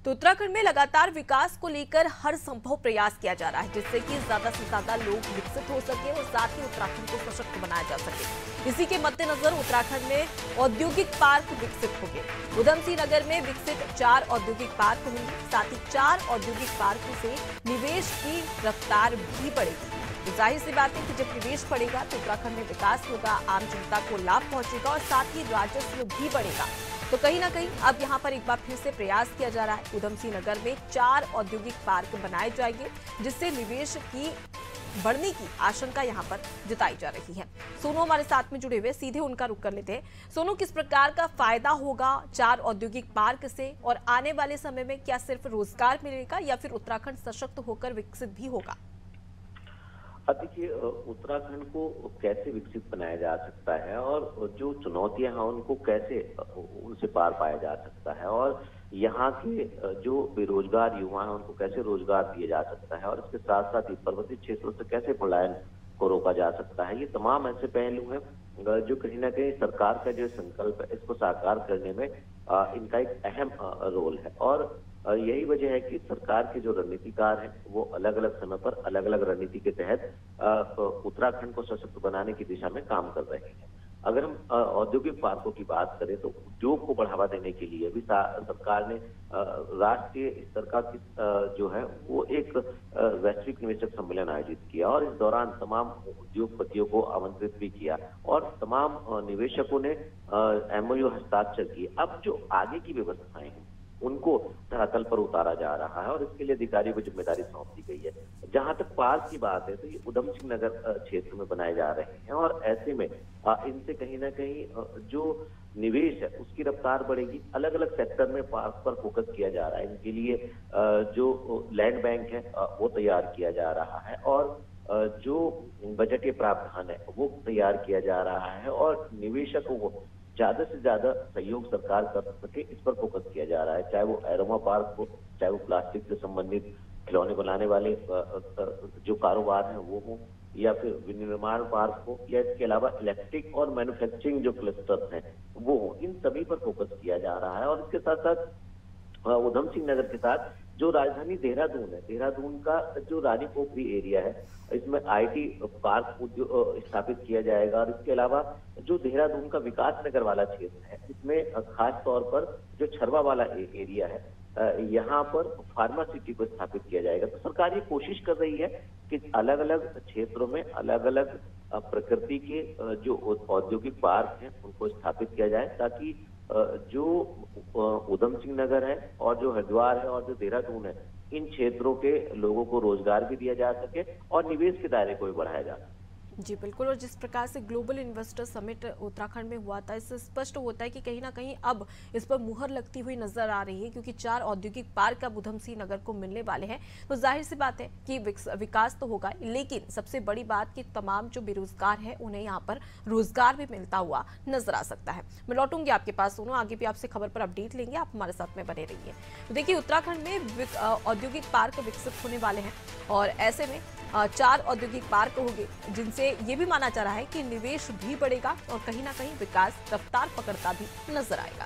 तो उत्तराखंड में लगातार विकास को लेकर हर संभव प्रयास किया जा रहा है, जिससे कि ज्यादा से ज्यादा लोग विकसित हो सके और साथ ही उत्तराखंड को सशक्त बनाया जा सके। इसी के मद्देनजर उत्तराखंड में औद्योगिक पार्क विकसित होंगे। उधमसिंह नगर में विकसित 4 औद्योगिक पार्क होंगे। साथ ही 4 औद्योगिक पार्क से निवेश की रफ्तार भी बढ़ेगी। तो जाहिर सी बात है कि जब निवेश बढ़ेगा तो उत्तराखंड में विकास होगा, आम जनता को लाभ पहुंचेगा और साथ ही राजस्व भी बढ़ेगा। तो कहीं ना कहीं अब यहां पर एक बार फिर से प्रयास किया जा रहा है। उधमसिंह नगर में 4 औद्योगिक पार्क बनाए जाएंगे, जिससे निवेश की बढ़ने की आशंका यहां पर जताई जा रही है। सोनू हमारे साथ में जुड़े हुए, सीधे उनका रुख कर लेते हैं। सोनू, किस प्रकार का फायदा होगा 4 औद्योगिक पार्क से और आने वाले समय में क्या सिर्फ रोजगार मिलेगा या फिर उत्तराखंड सशक्त होकर विकसित भी होगा? देखिए, उत्तराखंड को कैसे विकसित बनाया जा सकता है और जो चुनौतियां हैं उनको कैसे उनसे पार पाया जा सकता है और यहाँ के जो बेरोजगार युवा हैं उनको कैसे रोजगार दिया जा सकता है और इसके साथ साथ ही पर्वतीय क्षेत्रों से कैसे पलायन को रोका जा सकता है, ये तमाम ऐसे पहलू हैं जो कहीं ना कहीं सरकार का जो संकल्प है इसको साकार करने में इनका एक अहम रोल है। और यही वजह है कि सरकार के जो रणनीतिकार हैं वो अलग अलग समय पर अलग अलग रणनीति के तहत उत्तराखंड को सशक्त बनाने की दिशा में काम कर रहे हैं। अगर हम औद्योगिक पार्कों की बात करें तो उद्योग को बढ़ावा देने के लिए भी सरकार ने राष्ट्रीय स्तर का जो है वो एक वैश्विक निवेशक सम्मेलन आयोजित किया और इस दौरान तमाम उद्योगपतियों को आमंत्रित भी किया और तमाम निवेशकों ने MOU हस्ताक्षर किए। अब जो आगे की व्यवस्थाएं हैं उनको धरातल पर उतारा जा रहा है और इसके लिए अधिकारियों को जिम्मेदारी सौंप दी गई है। जहां तक पार्क की बात है तो ये उधमसिंह नगर क्षेत्र में बनाए जा रहे हैं और ऐसे में इनसे कहीं ना कहीं जो निवेश है उसकी रफ्तार बढ़ेगी। अलग अलग सेक्टर में पार्क पर फोकस किया जा रहा है। इनके लिए जो लैंड बैंक है वो तैयार किया जा रहा है और जो बजटीय प्रावधान है वो तैयार किया जा रहा है और निवेशकों को ज्यादा से ज्यादा सहयोग सरकार कर सके इस पर फोकस किया जा रहा है। चाहे वो एरोमा पार्क हो, चाहे वो प्लास्टिक से संबंधित खिलौने बनाने वाले जो कारोबार हैं वो हो या फिर विनिर्माण पार्क हो या इसके अलावा इलेक्ट्रिक और मैन्युफैक्चरिंग जो क्लस्टर्स हैं वो हो, इन सभी पर फोकस किया जा रहा है। और इसके साथ साथ उधमसिंह नगर के साथ जो राजधानी देहरादून है, देहरादून का जो रानी पोखरी एरिया है इसमें IT पार्क स्थापित किया जाएगा और इसके अलावा जो देहरादून का विकास नगर वाला क्षेत्र है इसमें खास तौर पर जो छरवा वाला एरिया है यहाँ पर फार्मा सिटी को स्थापित किया जाएगा। तो सरकार ये कोशिश कर रही है कि अलग अलग क्षेत्रों में अलग अलग प्रकृति के जो औद्योगिक पार्क हैं उनको स्थापित किया जाए ताकि जो उधमसिंह नगर है और जो हरिद्वार है और जो देहरादून है इन क्षेत्रों के लोगों को रोजगार भी दिया जा सके और निवेश के दायरे को भी बढ़ाया जा सके। जी बिल्कुल, और जिस प्रकार से ग्लोबल इन्वेस्टर समिट उत्तराखंड में हुआ था, इससे स्पष्ट होता है कि कहीं ना कहीं अब इस पर मुहर लगती हुई नजर आ रही है, क्योंकि 4 औद्योगिक पार्क अब उधमसिंह नगर को मिलने वाले हैं। तो जाहिर सी बात है कि विकास तो होगा, लेकिन सबसे बड़ी बात कि तमाम जो बेरोजगार है उन्हें यहाँ पर रोजगार भी मिलता हुआ नजर आ सकता है। मैं लौटूंगी आपके पास सोनू, आगे भी आपसे खबर पर अपडेट लेंगे, आप हमारे साथ में बने रहिए। तो देखिए, उत्तराखंड में औद्योगिक पार्क विकसित होने वाले हैं और ऐसे में 4 औद्योगिक पार्क होंगे, जिनसे ये भी माना जा रहा है कि निवेश भी बढ़ेगा और कहीं ना कहीं विकास रफ्तार पकड़ता भी नजर आएगा।